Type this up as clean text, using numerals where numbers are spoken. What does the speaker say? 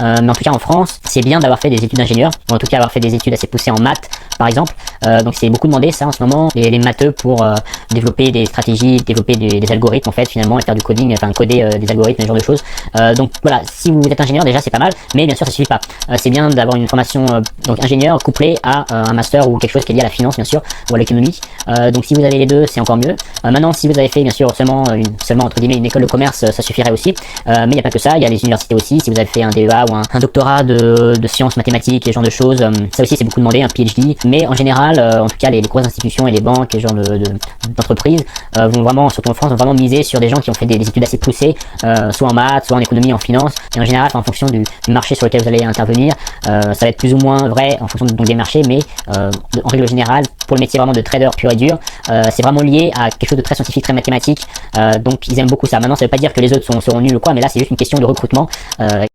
mais en tout cas en France, c'est bien d'avoir fait des études d'ingénieur, ou en tout cas avoir fait des études assez poussées en maths, par exemple. Donc c'est beaucoup demandé ça en ce moment, les matheux pour développer des stratégies, développer des algorithmes en fait finalement, et faire du coding, enfin coder des algorithmes, ce genre de choses. Donc voilà, si vous êtes ingénieur déjà c'est pas mal, mais bien sûr ça suffit pas. C'est bien d'avoir une formation donc ingénieur couplée à un master ou quelque chose qui est lié à la finance bien sûr, ou à l'économie. Donc si vous avez les deux c'est encore mieux. Maintenant si vous avez fait bien sûr seulement entre guillemets une école de commerce, ça suffirait aussi. Mais il n'y a pas que ça, il y a les universités aussi. Si vous avez fait un DEA ou un doctorat de sciences mathématiques et ce genre de choses, ça aussi c'est beaucoup demandé, un PhD. Mais en général, en tout cas les grosses institutions et les banques et ce genre d'entreprises vont vraiment, surtout en France, vont vraiment miser sur des gens qui ont fait des études assez poussées, soit en maths, soit en économie, en finance. Et en général, en fonction du marché sur lequel vous allez intervenir, ça va être plus ou moins vrai en fonction donc, des marchés, mais en règle générale, pour le métier vraiment de trader pur et dur, c'est vraiment lié à quelque chose de très scientifique, très mathématique. Donc ils aiment beaucoup ça. Maintenant, ça veut pas dire que les autres seront nuls ou quoi, mais là c'est juste une question de recrutement.